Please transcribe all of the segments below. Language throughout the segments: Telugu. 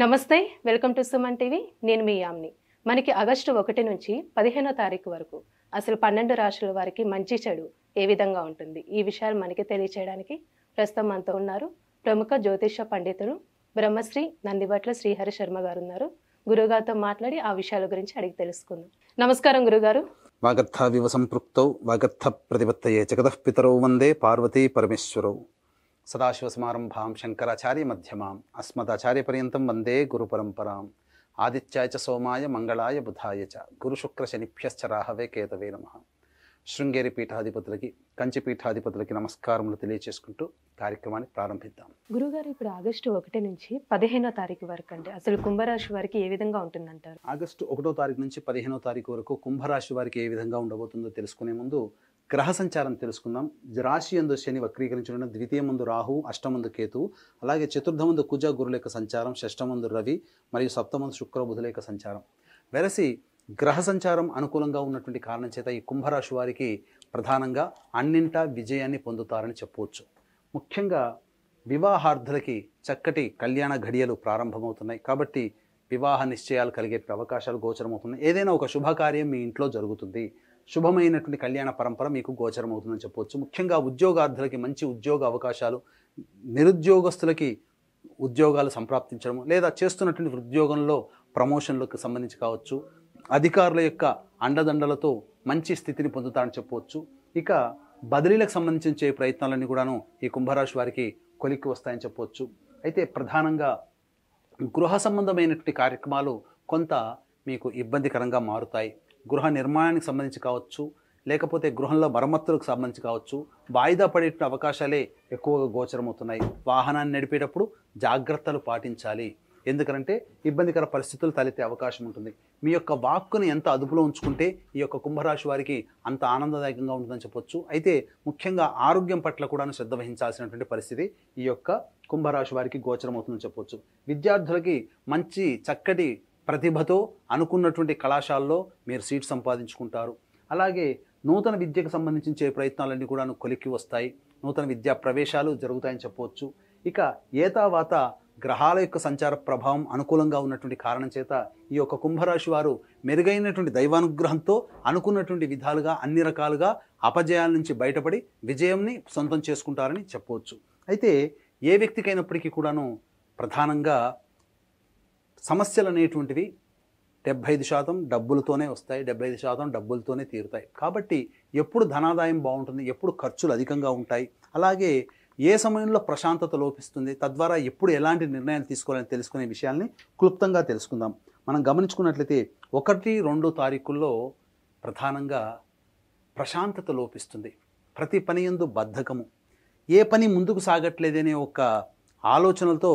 నమస్తే, వెల్కమ్ టు సుమన్ టీవీ. నేను మీ యామ్ని. మనకి ఆగస్టు 1 నుంచి 15వ తారీఖు వరకు అసలు 12 రాశుల వారికి మంచి చెడు ఏ విధంగా ఉంటుంది, ఈ విషయాలు మనకి తెలియచేయడానికి ప్రస్తుతం మనతో ఉన్నారు ప్రముఖ జ్యోతిష పండితులు బ్రహ్మశ్రీ నందిబట్ల శ్రీహరి శర్మ గారు ఉన్నారు. గురుగారితో మాట్లాడి ఆ విషయాల గురించి అడిగి తెలుసుకుందాం. నమస్కారం గురుగారు. వాగర్థావివ సంపృక్తౌ వాగర్థ ప్రతిపత్తయే జగతః పితరౌ వందే పార్వతీ పరమేశ్వరౌ. సదాశివసమారంభాం శంకరాచార్య మధ్యమాం అస్మదాచార్యపర్యంతం వందే గురు పరంపరాం. ఆదిత్యాయ చ సోమాయ మంగళాయ బుధాయ చ గురుశుక్ర శనిభ్యశ్చ రాహవే కేతవే నమః. శృంగేరి పీఠాధిపతులకి, కంచి పీఠాధిపతులకి నమస్కారములు తెలియచేసుకుంటూ కార్యక్రమాన్ని ప్రారంభిద్దాం. గురుగారు, ఇప్పుడు ఆగస్టు 1 నుంచి 15వ తారీఖు వరకు అంటే అసలు కుంభరాశి వారికి ఏ విధంగా ఉంటుందంటారు? ఆగస్టు 1వ తారీఖు నుంచి 15వ తారీఖు వరకు కుంభరాశి వారికి ఏ విధంగా ఉండబోతుందో తెలుసుకునే ముందు గ్రహ సంచారం తెలుసుకుందాం. రాశి యందు శని వక్రీకరించడం, ద్వితీయమందు రాహు, అష్టమందు కేతు, అలాగే చతుర్థమందు కుజ గురుల యొక్క సంచారం, షష్టమందు రవి మరియు సప్తమందు శుక్ర బుధుల యొక్క సంచారం. వెరసి గ్రహ సంచారం అనుకూలంగా ఉన్నటువంటి కారణం చేత ఈ కుంభరాశి వారికి ప్రధానంగా అన్నింటా విజయాన్ని పొందుతారని చెప్పవచ్చు. ముఖ్యంగా వివాహార్థులకి చక్కటి కళ్యాణ ఘడియలు ప్రారంభమవుతున్నాయి. కాబట్టి వివాహ నిశ్చయాలు కలిగే అవకాశాలు గోచరమవుతున్నాయి. ఏదైనా ఒక శుభకార్యం మీ ఇంట్లో జరుగుతుంది. శుభమైనటువంటి కళ్యాణ పరంపర మీకు గోచరమవుతుందని చెప్పవచ్చు. ముఖ్యంగా ఉద్యోగార్థులకి మంచి ఉద్యోగ అవకాశాలు, నిరుద్యోగస్తులకి ఉద్యోగాలు సంప్రాప్తించడం, లేదా చేస్తున్నటువంటి ఉద్యోగంలో ప్రమోషన్లకు సంబంధించి కావచ్చు, అధికారుల యొక్క అండదండలతో మంచి స్థితిని పొందుతారని చెప్పవచ్చు. ఇక బదిలీలకు సంబంధించే ప్రయత్నాలన్నీ కూడాను ఈ కుంభరాశి వారికి కొలిక్కి వస్తాయని చెప్పవచ్చు. అయితే ప్రధానంగా గృహ సంబంధమైనటువంటి కార్యక్రమాలు కొంత మీకు ఇబ్బందికరంగా మారుతాయి. గృహ నిర్మాణానికి సంబంధించి కావచ్చు, లేకపోతే గృహంలో మరమ్మతులకు సంబంధించి కావచ్చు, వాయిదా పడేటువంటి అవకాశాలే ఎక్కువగా గోచరమవుతున్నాయి. వాహనాన్ని నడిపేటప్పుడు జాగ్రత్తలు పాటించాలి. ఎందుకంటే ఇబ్బందికర పరిస్థితులు తలెత్తే అవకాశం ఉంటుంది. మీ యొక్క వాక్కుని ఎంత అదుపులో ఉంచుకుంటే ఈ యొక్క కుంభరాశి వారికి అంత ఆనందదాయకంగా ఉంటుందని చెప్పొచ్చు. అయితే ముఖ్యంగా ఆరోగ్యం పట్ల కూడా శ్రద్ధ వహించాల్సినటువంటి పరిస్థితి ఈ యొక్క కుంభరాశి వారికి గోచరమవుతుందని చెప్పొచ్చు. విద్యార్థులకి మంచి చక్కటి ప్రతిభతో అనుకున్నటువంటి కళాశాలలో మీరు సీట్ సంపాదించుకుంటారు. అలాగే నూతన విద్యకు సంబంధించే ప్రయత్నాలన్నీ కూడా కొలిక్కి వస్తాయి. నూతన విద్యా ప్రవేశాలు జరుగుతాయని చెప్పవచ్చు. ఇక ఏతావాత గ్రహాల యొక్క సంచార ప్రభావం అనుకూలంగా ఉన్నటువంటి కారణం చేత ఈ యొక్క కుంభరాశి వారు మెరుగైనటువంటి దైవానుగ్రహంతో అనుకున్నటువంటి విధాలుగా అన్ని రకాలుగా అపజయాల నుంచి బయటపడి విజయంని సొంతం చేసుకుంటారని చెప్పవచ్చు. అయితే ఏ వ్యక్తికైనప్పటికీ కూడాను ప్రధానంగా సమస్యలు అనేటువంటివి 75% డబ్బులతోనే వస్తాయి, 75% డబ్బులతోనే తీరుతాయి. కాబట్టి ఎప్పుడు ధనాదాయం బాగుంటుంది, ఎప్పుడు ఖర్చులు అధికంగా ఉంటాయి, అలాగే ఏ సమయంలో ప్రశాంతత లోపిస్తుంది, తద్వారా ఎప్పుడు ఎలాంటి నిర్ణయాలు తీసుకోవాలని తెలుసుకునే విషయాల్ని క్లుప్తంగా తెలుసుకుందాం. మనం గమనించుకున్నట్లయితే 1, 2 తారీఖుల్లో ప్రధానంగా ప్రశాంతత లోపిస్తుంది. ప్రతి పని యందు బద్ధకము, ఏ పని ముందుకు సాగట్లేదనే ఒక ఆలోచనలతో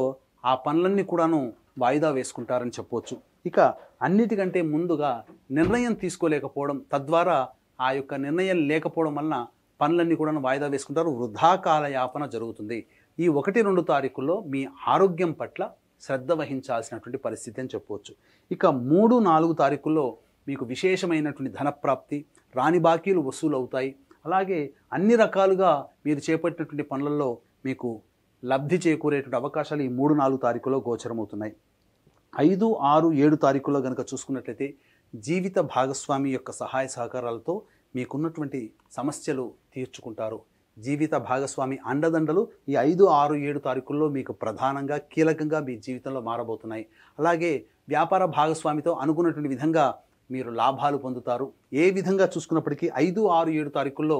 ఆ పనులన్నీ కూడాను వాయిదా వేసుకుంటారని చెప్పవచ్చు. ఇక అన్నిటికంటే ముందుగా నిర్ణయం తీసుకోలేకపోవడం, తద్వారా ఆ యొక్క నిర్ణయం లేకపోవడం వలన పనులన్నీ కూడా వాయిదా వేసుకుంటారు. వృధాకాల యాపన జరుగుతుంది. ఈ 1, 2 తారీఖుల్లో మీ ఆరోగ్యం పట్ల శ్రద్ధ వహించాల్సినటువంటి పరిస్థితి అని చెప్పవచ్చు. ఇక 3, 4 తారీఖుల్లో మీకు విశేషమైనటువంటి ధనప్రాప్తి, రాని బాకీలు వసూలు అవుతాయి. అలాగే అన్ని రకాలుగా మీరు చేపట్టినటువంటి పనులలో మీకు లబ్ధి చేకూరేటువంటి అవకాశాలు ఈ 3, 4 తారీఖుల్లో గోచరమవుతున్నాయి. 5, 6, 7 తారీఖుల్లో కనుక చూసుకున్నట్లయితే జీవిత భాగస్వామి యొక్క సహాయ సహకారాలతో మీకున్నటువంటి సమస్యలు తీర్చుకుంటారు. జీవిత భాగస్వామి అండదండలు ఈ 5, 6, 7 తారీఖుల్లో మీకు ప్రధానంగా కీలకంగా మీ జీవితంలో మారబోతున్నాయి. అలాగే వ్యాపార భాగస్వామితో అనుకున్నటువంటి విధంగా మీరు లాభాలు పొందుతారు. ఏ విధంగా చూసుకున్నప్పటికీ 5, 6, 7 తారీఖుల్లో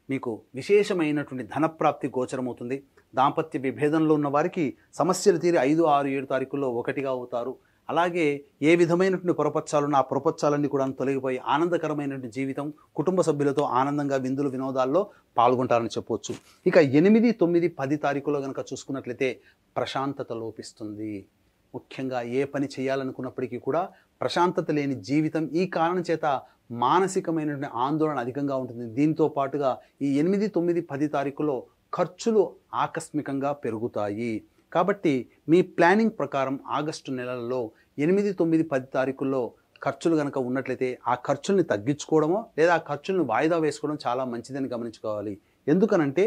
మీకు విశేషమైనటువంటి ధనప్రాప్తి గోచరమవుతుంది. దాంపత్య విభేదంలో ఉన్న వారికి సమస్యలు తీరి 5, 6, 7 తారీఖుల్లో ఒకటిగా అవుతారు. అలాగే ఏ విధమైనటువంటి పొరపచ్చాలున్న ఆ పొరపచ్చాలన్నీ కూడా తొలగిపోయి ఆనందకరమైనటువంటి జీవితం, కుటుంబ సభ్యులతో ఆనందంగా విందులు వినోదాల్లో పాల్గొంటారని చెప్పవచ్చు. ఇక 8, 9, 10 తారీఖుల్లో కనుక చూసుకున్నట్లయితే ప్రశాంతత లోపిస్తుంది. ముఖ్యంగా ఏ పని చేయాలనుకున్నప్పటికీ కూడా ప్రశాంతత లేని జీవితం. ఈ కారణం చేత మానసికమైనటువంటి ఆందోళన అధికంగా ఉంటుంది. దీంతో పాటుగా ఈ 8, 9, 10 తారీఖుల్లో ఖర్చులు ఆకస్మికంగా పెరుగుతాయి. కాబట్టి మీ ప్లానింగ్ ప్రకారం ఆగస్టు నెలలలో 8, 9, 10 తారీఖుల్లో ఖర్చులు కనుక ఉన్నట్లయితే ఆ ఖర్చుల్ని తగ్గించుకోవడమో లేదా ఆ ఖర్చులను వాయిదా వేసుకోవడం చాలా మంచిదని గమనించుకోవాలి. ఎందుకనంటే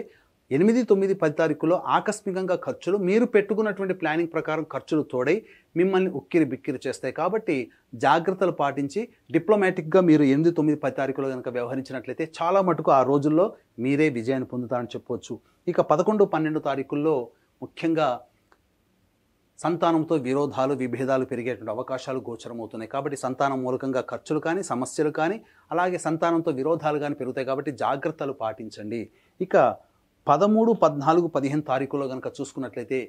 8, 9, 10 తారీఖుల్లో ఆకస్మికంగా ఖర్చులు మీరు పెట్టుకున్నటువంటి ప్లానింగ్ ప్రకారం ఖర్చులు తోడై మిమ్మల్ని ఉక్కిరి బిక్కిరి చేస్తాయి. కాబట్టి జాగ్రత్తలు పాటించి డిప్లొమాటిక్గా మీరు 8, 9, 10 తారీఖులో కనుక వ్యవహరించినట్లయితే చాలా మటుకు ఆ రోజుల్లో మీరే విజయాన్ని పొందుతారని చెప్పవచ్చు. ఇక 11, 12 తారీఖుల్లో ముఖ్యంగా సంతానంతో విరోధాలు విభేదాలు పెరిగేటువంటి అవకాశాలు గోచరమవుతున్నాయి. కాబట్టి సంతానం మూలకంగా ఖర్చులు కానీ సమస్యలు కానీ అలాగే సంతానంతో విరోధాలు కానీ పెరుగుతాయి. కాబట్టి జాగ్రత్తలు పాటించండి. ఇక 13, 14, 15 తారీఖుల్లో కనుక చూసుకున్నట్లయితే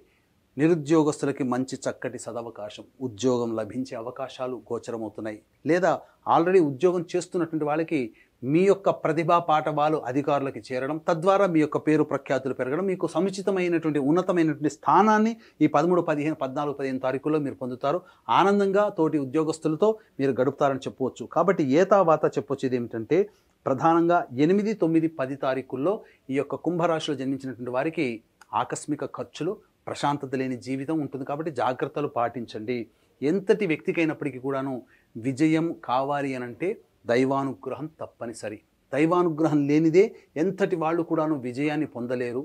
నిరుద్యోగస్తులకి మంచి చక్కటి సదవకాశం, ఉద్యోగం లభించే అవకాశాలు గోచరమవుతున్నాయి. లేదా ఆల్రెడీ ఉద్యోగం చేస్తున్నటువంటి వాళ్ళకి మీ యొక్క ప్రతిభా పాఠవాలు అధికారులకి చేరడం, తద్వారా మీ యొక్క పేరు ప్రఖ్యాతులు పెరగడం, మీకు సముచితమైనటువంటి ఉన్నతమైనటువంటి స్థానాన్ని ఈ 13, 15, 14, 15 తారీఖుల్లో మీరు పొందుతారు. ఆనందంగా తోటి ఉద్యోగస్తులతో మీరు గడుపుతారని చెప్పవచ్చు. కాబట్టి ఏతావాత చెప్పొచ్చేది ఏమిటంటే ప్రధానంగా 8, 9, 10 తారీఖుల్లో ఈ యొక్క కుంభరాశిలో జన్మించినటువంటి వారికి ఆకస్మిక ఖర్చులు, ప్రశాంతత లేని జీవితం ఉంటుంది. కాబట్టి జాగ్రత్తలు పాటించండి. ఎంతటి వ్యక్తికైనప్పటికీ కూడాను విజయం కావాలి అనంటే దైవానుగ్రహం తప్పనిసరి. దైవానుగ్రహం లేనిదే ఎంతటి వాళ్ళు కూడాను విజయాన్ని పొందలేరు.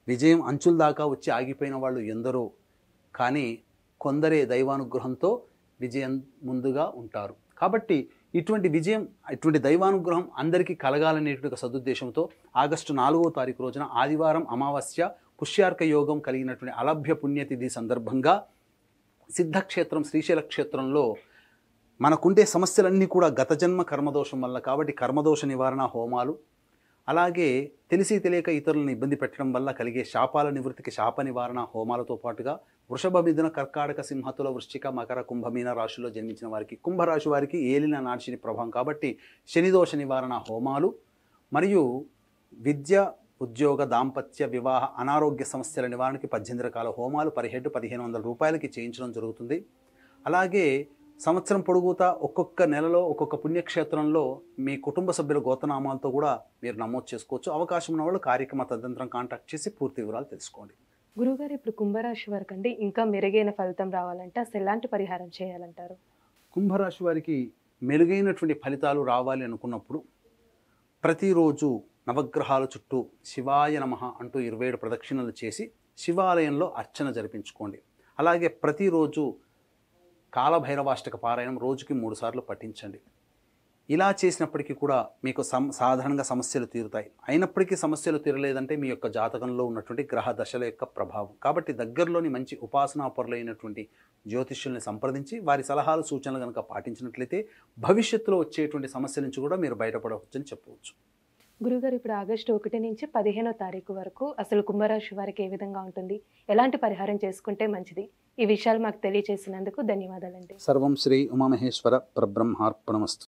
విజయం అంచుల దాకా వచ్చి ఆగిపోయిన వాళ్ళు ఎందరో, కానీ కొందరే దైవానుగ్రహంతో విజయం ముందుగా ఉంటారు. కాబట్టి ఇటువంటి విజయం, ఇటువంటి దైవానుగ్రహం అందరికీ కలగాలనేటువంటి సదుద్దేశంతో ఆగస్టు 4వ తారీఖు రోజున ఆదివారం అమావాస్య పుష్యార్క యోగం కలిగినటువంటి అలభ్య పుణ్యతిథి సందర్భంగా సిద్ధక్షేత్రం శ్రీశైల క్షేత్రంలో మనకుండే సమస్యలన్నీ కూడా గత జన్మ కర్మదోషం వల్ల, కాబట్టి కర్మదోష నివారణ హోమాలు, అలాగే తెలిసి తెలియక ఇతరులను ఇబ్బంది పెట్టడం వల్ల కలిగే శాపాల నివృత్తికి శాప నివారణ హోమాలతో పాటుగా వృషభ, మిథున, కర్కాటక, సింహతుల, వృశ్చిక, మకర, కుంభమీన రాశుల్లో జన్మించిన వారికి, కుంభరాశి వారికి ఏలిన నాడిశని ప్రభావం కాబట్టి శనిదోష నివారణ హోమాలు మరియు విద్య, ఉద్యోగ, దాంపత్య, వివాహ, అనారోగ్య సమస్యల నివారణకి 18 రకాల హోమాలు పర్ హెడ్ 1500 రూపాయలకి చేయించడం జరుగుతుంది. అలాగే సంవత్సరం పొడుగుతా ఒక్కొక్క నెలలో ఒక్కొక్క పుణ్యక్షేత్రంలో మీ కుటుంబ సభ్యుల గోత్రనామాలతో కూడా మీరు నమోదు చేసుకోవచ్చు. అవకాశం ఉన్న వాళ్ళు కార్యక్రమ తదనంతరం కాంటాక్ట్ చేసి పూర్తి వివరాలు తెలుసుకోండి. గురుగారు, ఇప్పుడు కుంభరాశి వారికి అండి ఇంకా మెరుగైన ఫలితం రావాలంటే అసలు ఎలాంటి పరిహారం చేయాలంటారు? కుంభరాశి వారికి మెరుగైనటువంటి ఫలితాలు రావాలి అనుకున్నప్పుడు ప్రతిరోజు నవగ్రహాల చుట్టూ శివాయ నమః అంటూ 27 ప్రదక్షిణలు చేసి శివాలయంలో అర్చన జరిపించుకోండి. అలాగే ప్రతిరోజు కాలభైరవాష్టక పారాయణం రోజుకి 3 సార్లు పఠించండి. ఇలా చేసినప్పటికీ కూడా మీకు సాధారణంగా సమస్యలు తీరుతాయి. అయినప్పటికీ సమస్యలు తీరలేదంటే మీ యొక్క జాతకంలో ఉన్నటువంటి గ్రహ దశల యొక్క ప్రభావం. కాబట్టి దగ్గరలోని మంచి ఉపాసనాపరులైనటువంటి జ్యోతిష్యుల్ని సంప్రదించి వారి సలహాలు సూచనలు కనుక పాటించినట్లయితే భవిష్యత్తులో వచ్చేటువంటి సమస్యల నుంచి కూడా మీరు బయటపడవచ్చని చెప్పవచ్చు. గురుగారు, ఇప్పుడు ఆగస్టు 1 నుంచి 15వ తారీఖు వరకు అసలు కుంభరాశి వారికి ఏ విధంగా ఉంటుంది, ఎలాంటి పరిహారం చేసుకుంటే మంచిది, ఈ విషయాలు మాకు తెలియజేసినందుకు ధన్యవాదాలండి. సర్వం శ్రీ ఉమామహేశ్వర పరబ్రహ్మార్పణమస్తు.